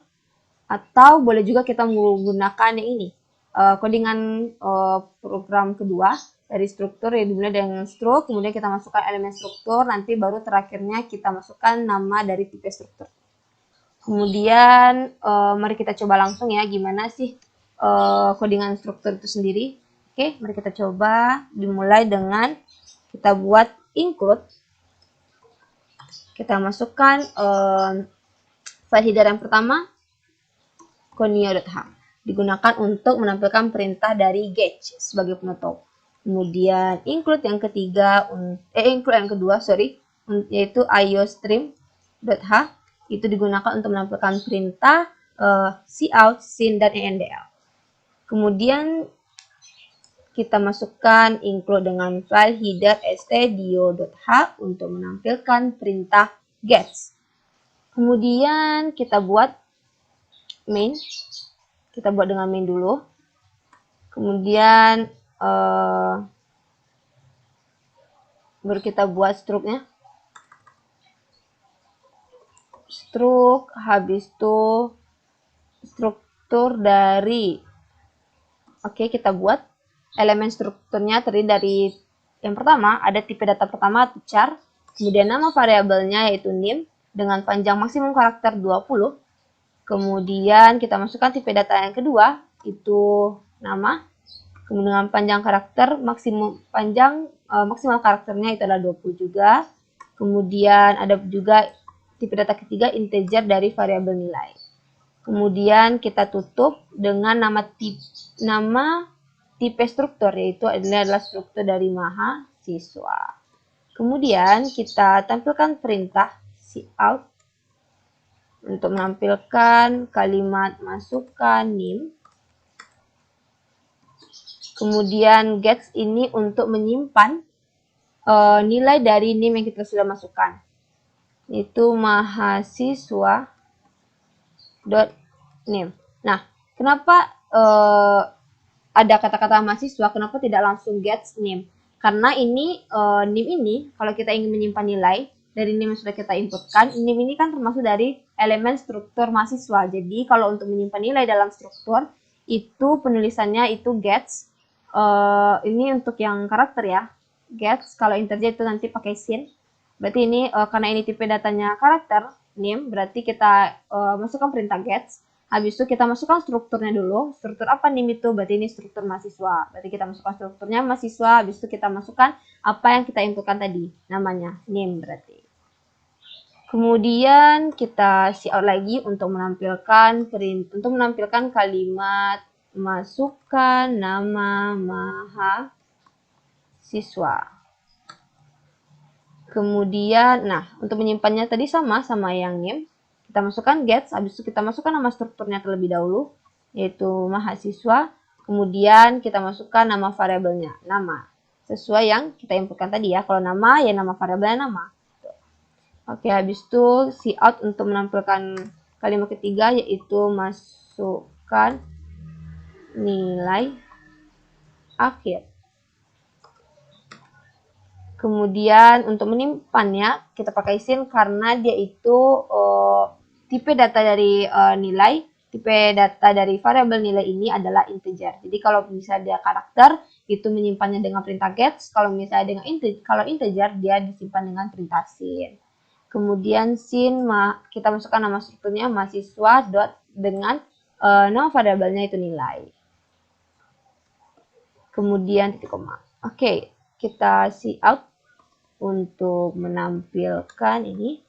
Atau boleh juga kita menggunakan yang ini, codingan program kedua dari struktur, yang dimulai dengan struk, kemudian kita masukkan elemen struktur, nanti baru terakhirnya kita masukkan nama dari tipe struktur. Kemudian mari kita coba langsung ya gimana sih codingan struktur itu sendiri. Oke, mari kita coba. Dimulai dengan kita buat include. Kita masukkan file header yang pertama, conio.h. Digunakan untuk menampilkan perintah dari gauge sebagai penutup. Kemudian include yang kedua, yaitu iostream.h. Itu digunakan untuk menampilkan perintah cout, sin, dan endl. Kemudian kita masukkan include dengan file header stdio.h untuk menampilkan perintah gets. Kemudian kita buat main. Kita buat dengan main dulu. Kemudian baru kita buat struknya. Struk, habis itu struktur dari Oke, kita buat elemen strukturnya terdiri dari yang pertama ada tipe data pertama atau char, kemudian nama variabelnya yaitu name dengan panjang maksimum karakter 20. Kemudian kita masukkan tipe data yang kedua itu nama, kemudian panjang karakter maksimal karakternya itu adalah 20 juga. Kemudian ada juga tipe data ketiga integer dari variabel nilai. Kemudian kita tutup dengan nama tipe struktur, yaitu ini adalah struktur dari mahasiswa. Kemudian kita tampilkan perintah cout untuk menampilkan kalimat masukkan name. Kemudian gets ini untuk menyimpan nilai dari name yang kita sudah masukkan, yaitu mahasiswa dot name. Nah, kenapa ada kata-kata mahasiswa, kenapa tidak langsung gets name? Karena ini name ini kalau kita ingin menyimpan nilai dari name yang sudah kita inputkan, name ini kan termasuk dari elemen struktur mahasiswa. Jadi kalau untuk menyimpan nilai dalam struktur itu penulisannya itu gets. Ini untuk yang karakter ya, gets. Kalau integer itu nanti pakai sin. Berarti ini karena ini tipe datanya karakter name, berarti kita masukkan perintah gets. Habis itu kita masukkan strukturnya dulu. Struktur apa name itu? Berarti ini struktur mahasiswa. Berarti kita masukkan strukturnya mahasiswa. Habis itu kita masukkan apa yang kita inputkan tadi, namanya name berarti. Kemudian kita cout lagi untuk menampilkan kalimat masukkan nama mahasiswa. Kemudian, untuk menyimpannya tadi sama yang name. Kita masukkan gets, habis itu kita masukkan nama strukturnya terlebih dahulu, yaitu mahasiswa. Kemudian kita masukkan nama variabelnya, nama. Sesuai yang kita inputkan tadi ya. Kalau nama, ya nama variabelnya nama. Oke, habis itu cout untuk menampilkan kalimat ketiga, yaitu masukkan nilai akhir. Kemudian untuk menyimpannya kita pakai sin karena dia itu tipe data dari variabel nilai ini adalah integer. Jadi kalau misalnya dia karakter itu menyimpannya dengan perintah gets, kalau misalnya kalau integer dia disimpan dengan perintah sin. Kemudian sin kita masukkan nama strukturnya mahasiswa dot dengan nama variabelnya itu nilai. Kemudian titik koma. Oke, kita cout untuk menampilkan ini.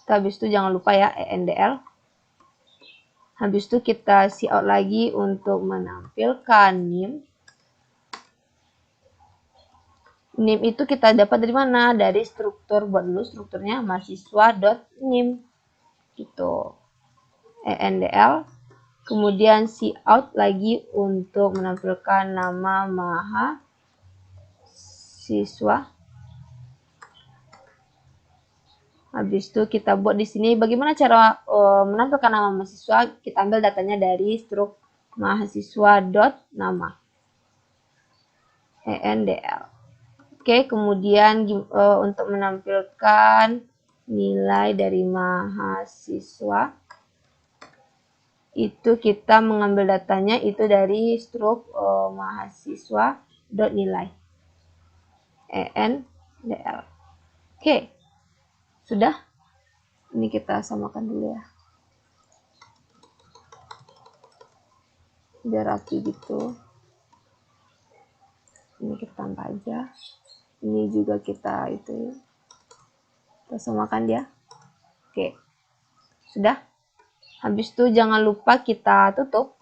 Habis itu jangan lupa ya endl. Habis itu kita cout lagi untuk menampilkan name. Name itu kita dapat dari mana? Dari struktur, buat dulu strukturnya mahasiswa.name gitu. endl. Kemudian cout lagi untuk menampilkan nama mahasiswa. Habis itu kita buat di sini bagaimana cara menampilkan nama mahasiswa. Kita ambil datanya dari struk mahasiswa.nama. endl. Oke, kemudian untuk menampilkan nilai dari mahasiswa itu kita mengambil datanya itu dari struk mahasiswa.nilai. endl. Oke. Sudah? Ini kita samakan dulu ya. Biar rapi gitu. Ini kita tambah aja. Ini juga kita samakan dia. Oke. Sudah? Habis itu jangan lupa kita tutup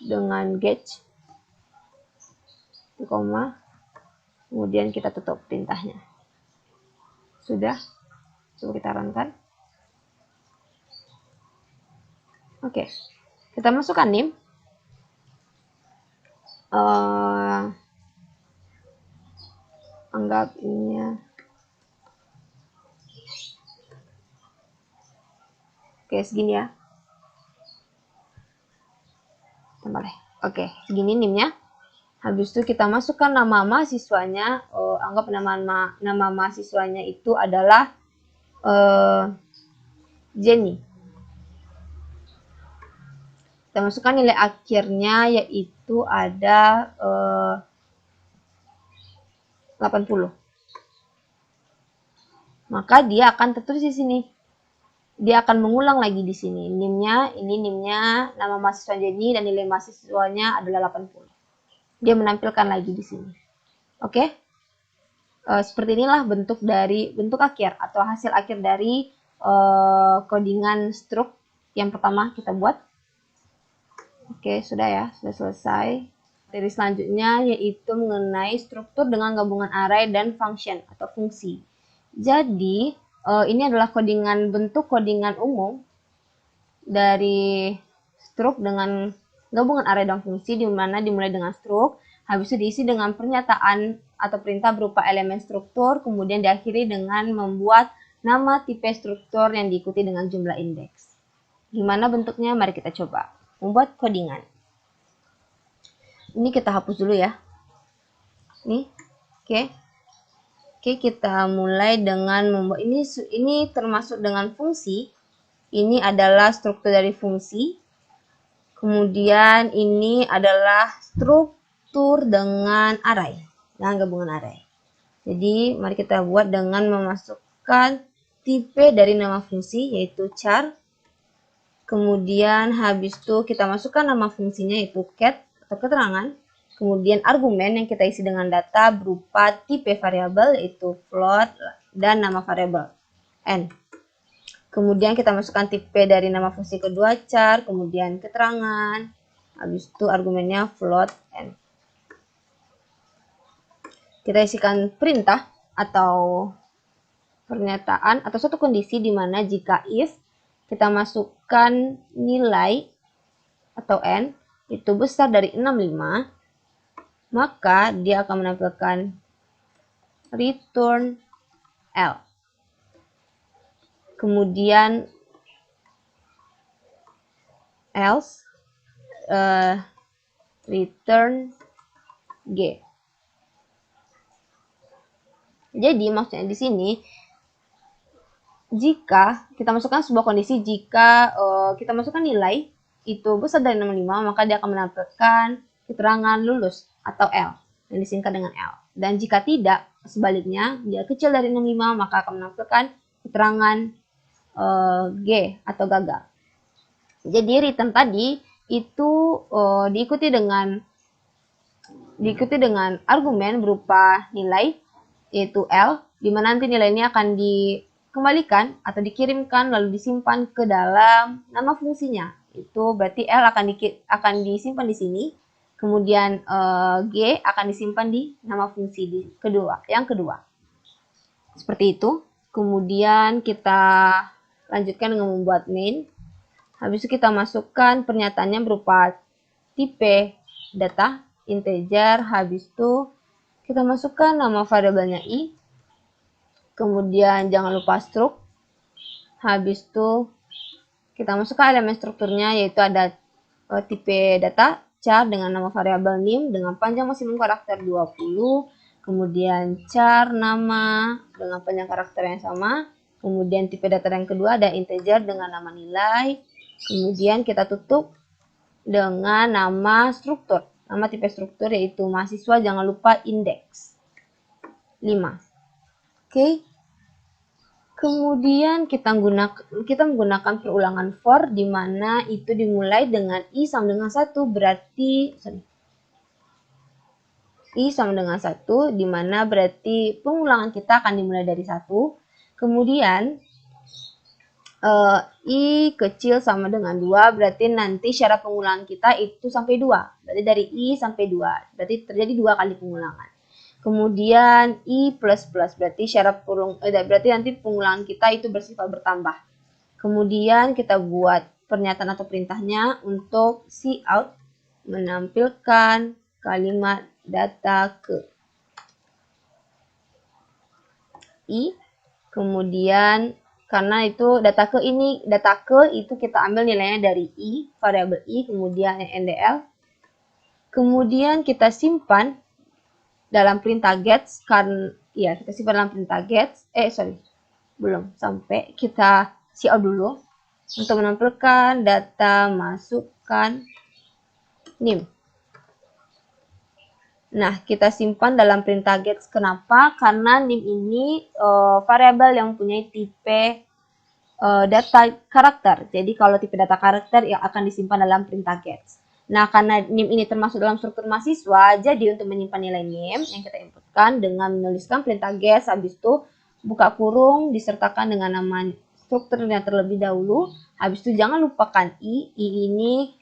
dengan gauge. Koma. Kemudian kita tutup perintahnya. Sudah? Coba kita runkan. Oke. Kita masukkan name. Anggap ini ya. Oke, segini ya. Tambah deh. Oke, segini name-nya. Habis itu kita masukkan nama mahasiswanya. Anggap nama mahasiswanya itu adalah Jenny. Kita masukkan nilai akhirnya yaitu ada 80. Maka dia akan tertulis di sini. Dia akan mengulang lagi di sini. NIM-nya, ini NIM-nya, nama mahasiswa ini, dan nilai mahasiswanya adalah 80. Dia menampilkan lagi di sini. Oke? Seperti inilah bentuk akhir atau hasil akhir dari codingan struct yang pertama kita buat. Oke, sudah ya, sudah selesai. Materi selanjutnya yaitu mengenai struktur dengan gabungan array dan function atau fungsi. Jadi, ini adalah bentuk codingan umum dari struct dengan gabungan array dan fungsi, di mana dimulai dengan struct, habis itu diisi dengan pernyataan atau perintah berupa elemen struktur, kemudian diakhiri dengan membuat nama tipe struktur yang diikuti dengan jumlah indeks. Gimana bentuknya? Mari kita coba membuat codingan. Ini kita hapus dulu ya. Nih, oke. Oke, kita mulai dengan membuat ini termasuk dengan fungsi. Ini adalah struktur dari fungsi. Kemudian ini adalah struktur dengan array, dengan gabungan array. Jadi, mari kita buat dengan memasukkan tipe dari nama fungsi yaitu char. Kemudian habis itu kita masukkan nama fungsinya yaitu cat atau keterangan. Kemudian argumen yang kita isi dengan data berupa tipe variabel yaitu float dan nama variabel n. Kemudian kita masukkan tipe dari nama fungsi kedua char, kemudian keterangan, habis itu argumennya float n. Kita isikan perintah atau pernyataan atau suatu kondisi di mana jika if kita masukkan nilai atau n itu besar dari 65, maka dia akan menampilkan return L. Kemudian else return G. Jadi maksudnya di sini jika kita masukkan sebuah kondisi, jika kita masukkan nilai itu besar dari 65, maka dia akan menampilkan keterangan lulus atau L yang disingkat dengan L. Dan jika tidak, sebaliknya, dia kecil dari 65, maka akan menampilkan keterangan G atau gagal. Jadi return tadi itu diikuti dengan argumen berupa nilai yaitu L, di mana nanti nilai ini akan dikembalikan atau dikirimkan lalu disimpan ke dalam nama fungsinya. Itu berarti L akan disimpan di sini. Kemudian G akan disimpan di nama fungsi yang kedua. Seperti itu. Kemudian kita lanjutkan dengan membuat main. Habis itu kita masukkan pernyataannya berupa tipe data, integer. Habis itu kita masukkan nama variabelnya i. Kemudian jangan lupa struct. Habis itu kita masukkan elemen strukturnya yaitu ada tipe data, char dengan nama variabel nim dengan panjang maksimum karakter 20, kemudian char nama dengan panjang karakter yang sama, kemudian tipe data yang kedua ada integer dengan nama nilai, kemudian kita tutup dengan nama struktur, nama tipe struktur yaitu mahasiswa, jangan lupa indeks 5. Oke. Kemudian kita menggunakan perulangan for di mana itu dimulai dengan i sama dengan 1 berarti i sama dengan 1 di mana berarti pengulangan kita akan dimulai dari 1. Kemudian i kecil sama dengan 2 berarti nanti syarat pengulangan kita itu sampai 2. Berarti dari i sampai 2. Berarti terjadi 2 kali pengulangan. Kemudian i plus berarti berarti nanti pengulangan kita itu bersifat bertambah. Kemudian kita buat pernyataan atau perintahnya untuk cout menampilkan kalimat data ke i. Kemudian karena itu data ke itu kita ambil nilainya dari i, variabel i, kemudian ndl. Kemudian kita simpan dalam perintah gets kita simpan dalam perintah gets belum sampai, kita cout dulu. untuk menampilkan data masukkan NIM. Nah, kita simpan dalam perintah gets. Kenapa? Karena NIM ini variabel yang punya tipe data karakter. Jadi kalau tipe data karakter yang akan disimpan dalam perintah gets. Nah, karena NIM ini termasuk dalam struktur mahasiswa, jadi untuk menyimpan nilai NIM yang kita inputkan dengan menuliskan perintah gets, habis itu buka kurung, disertakan dengan nama strukturnya terlebih dahulu. Habis itu jangan lupakan I ini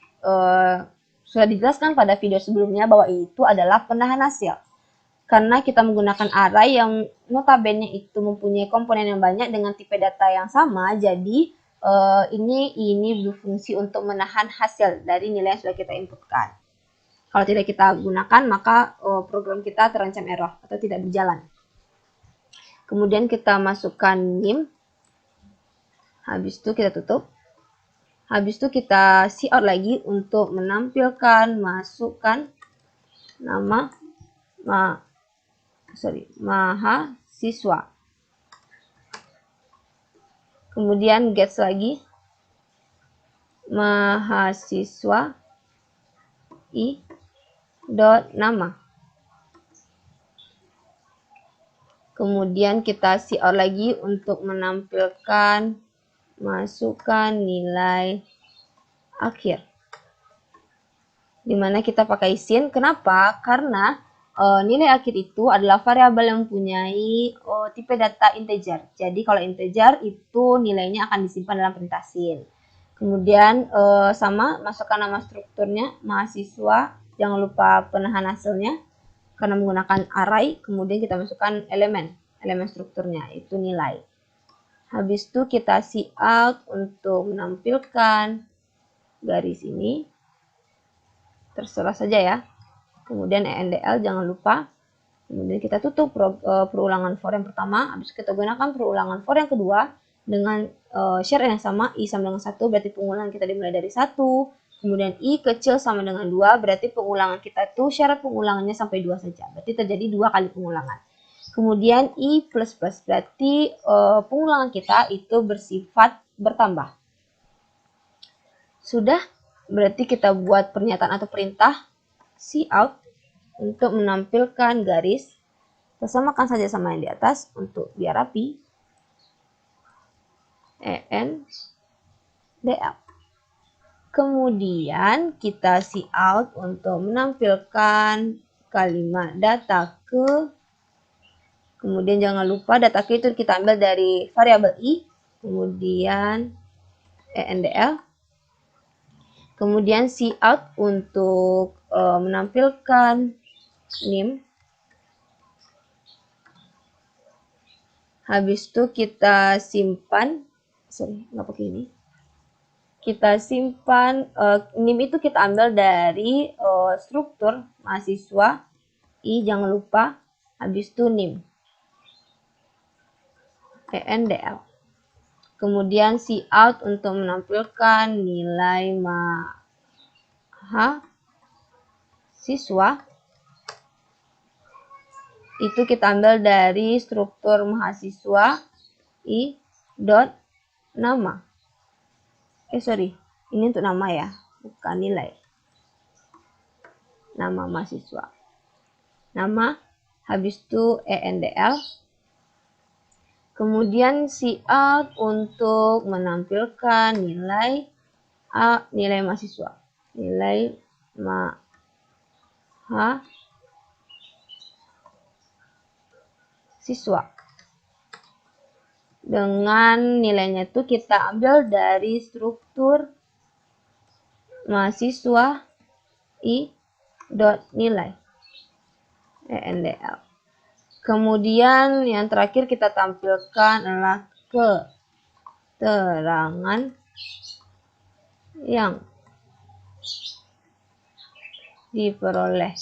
sudah dijelaskan pada video sebelumnya bahwa I itu adalah penahan hasil. Karena kita menggunakan array yang notabene itu mempunyai komponen yang banyak dengan tipe data yang sama, jadi ini berfungsi untuk menahan hasil dari nilai yang sudah kita inputkan. Kalau tidak kita gunakan, maka program kita terancam error atau tidak berjalan. Kemudian kita masukkan NIM, habis itu kita tutup. Habis itu kita cout lagi untuk menampilkan, masukkan nama mahasiswa. Kemudian gets lagi mahasiswa i dot nama. Kemudian kita cout lagi untuk menampilkan, masukkan nilai akhir. Dimana kita pakai sin. Kenapa? Karena nilai akhir itu adalah variabel yang mempunyai tipe data integer. Jadi kalau integer itu nilainya akan disimpan dalam perintah sin. Kemudian sama masukkan nama strukturnya mahasiswa. Jangan lupa penahan hasilnya karena menggunakan array. Kemudian kita masukkan elemen strukturnya itu nilai. Habis itu kita cout untuk menampilkan garis ini. Terserah saja ya. Kemudian endl jangan lupa. Kemudian kita tutup perulangan for yang pertama. Habis kita gunakan perulangan for yang kedua dengan syarat yang sama. I sama dengan 1 berarti pengulangan kita dimulai dari 1. Kemudian I kecil sama dengan 2 berarti pengulangan kita itu syarat pengulangannya sampai 2 saja. Berarti terjadi 2 kali pengulangan. Kemudian I++ berarti pengulangan kita itu bersifat bertambah. Sudah, berarti kita buat pernyataan atau perintah cout untuk menampilkan garis. Kita samakan saja sama yang di atas untuk biar rapi. endl. Kemudian kita cout untuk menampilkan kalimat data ke. Kemudian jangan lupa data ke itu kita ambil dari variabel I. Kemudian endl. Kemudian cout untuk menampilkan NIM. Habis itu kita simpan. Nggak pakai ini. Kita simpan NIM itu kita ambil dari struktur mahasiswa I, jangan lupa. Habis itu NIM. endl. Kemudian cout untuk menampilkan nilai mahasiswa. Itu kita ambil dari struktur mahasiswa I dot nama. Ini untuk nama ya, bukan nilai. Nama mahasiswa. Nama, habis itu endl. Kemudian cout untuk menampilkan nilai mahasiswa. Nilai mahasiswa. Dengan nilainya itu kita ambil dari struktur mahasiswa I dot nilai. endl. Kemudian yang terakhir kita tampilkan adalah keterangan yang diperoleh.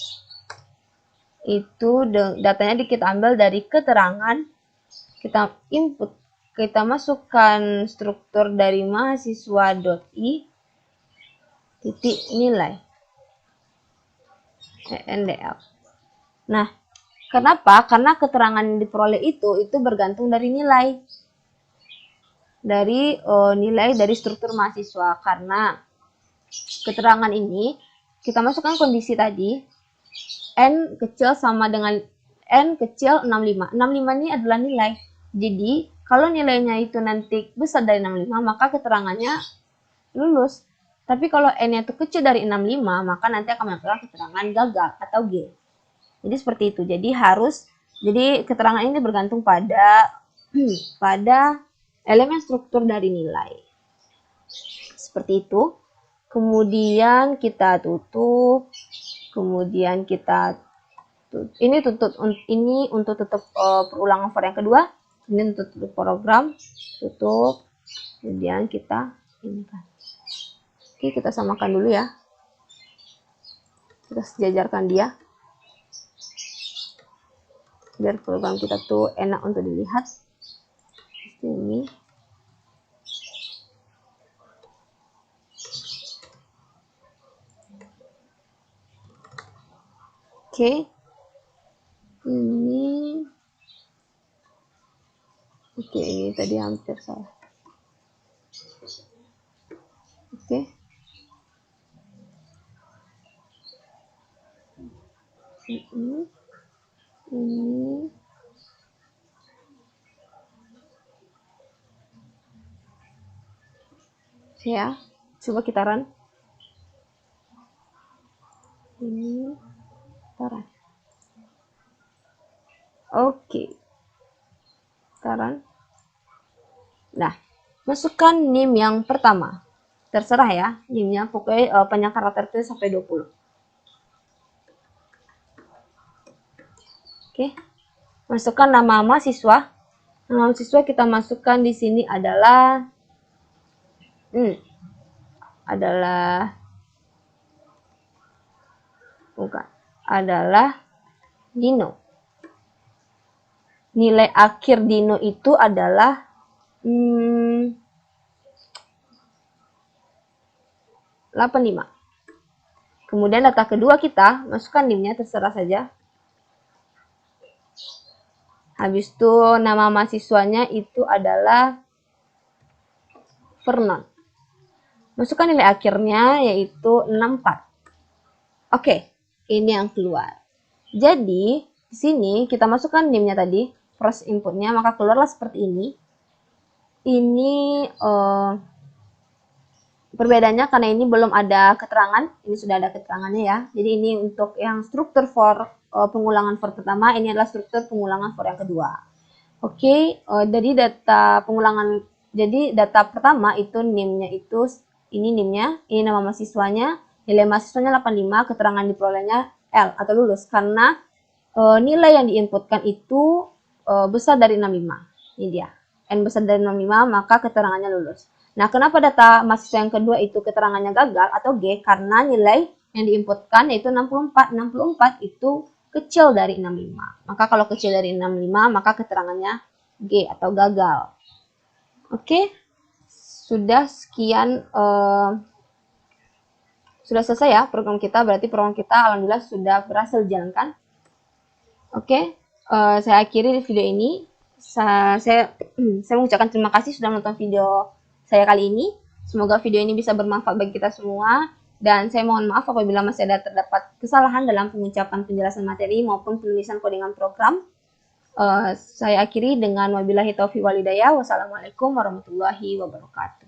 Itu datanya kita ambil dari keterangan, kita input, kita masukkan struktur dari mahasiswa.i titik nilai. endl. Nah, kenapa? Karena keterangan yang diperoleh itu bergantung dari nilai. dari nilai dari struktur mahasiswa, karena keterangan ini kita masukkan kondisi tadi N kecil sama dengan N kecil 65. 65 ini adalah nilai. Jadi kalau nilainya itu nanti besar dari 65 maka keterangannya lulus. Tapi kalau N-nya itu kecil dari 65 maka nanti akan mendapatkan keterangan gagal atau G. Jadi seperti itu. Jadi keterangan ini bergantung pada elemen struktur dari nilai. Seperti itu. Kemudian kita tutup. Kemudian kita ini untuk tutup perulangan for yang kedua. Ini untuk tutup program. Tutup. Kemudian kita ini kan. Oke, kita samakan dulu ya. Kita sejajarkan dia. Biar program kita tuh enak untuk dilihat. Ini. Oke. Ini tadi hampir salah. Oke. Ini ya, coba kita run. Ini kita run. Oke, kita run. Nah, masukkan NIM yang pertama. Terserah ya, NIM-nya pokoknya panjang karakter itu sampai 20. Oke, masukkan nama mahasiswa. Nama mahasiswa kita masukkan di sini adalah Dino. Nilai akhir Dino itu adalah 85. Kemudian data kedua kita masukkan NIM-nya, terserah saja. Habis itu nama mahasiswanya itu adalah Vernon. Masukkan nilai akhirnya yaitu 64. Oke, ini yang keluar. Jadi, di sini kita masukkan NIM-nya tadi, proses inputnya, maka keluarlah seperti ini. Ini perbedaannya karena ini belum ada keterangan, ini sudah ada keterangannya ya. Jadi ini untuk yang struktur for pengulangan for pertama, ini adalah struktur pengulangan for yang kedua. Oke, jadi data pengulangan, jadi data pertama itu NIM-nya itu ini NIM-nya, ini nama mahasiswanya, nilai mahasiswanya 85, keterangan diperolehnya L atau lulus karena nilai yang diinputkan itu besar dari 65. Ini dia. N besar dari 65 maka keterangannya lulus. Nah, kenapa data mahasiswa yang kedua itu keterangannya gagal atau G? Karena nilai yang diinputkan yaitu 64. 64 itu kecil dari 65. Maka kalau kecil dari 65 maka keterangannya G atau gagal. Oke. Sudah sekian sudah selesai ya program kita. Berarti program kita alhamdulillah sudah berhasil dijalankan. Oke. Saya akhiri video ini. Saya mengucapkan terima kasih sudah menonton video saya kali ini. Semoga video ini bisa bermanfaat bagi kita semua. Dan saya mohon maaf apabila masih ada terdapat kesalahan dalam pengucapan penjelasan materi maupun penulisan codingan program. Saya akhiri dengan wabillahi taufiq walhidayah. Wassalamualaikum warahmatullahi wabarakatuh.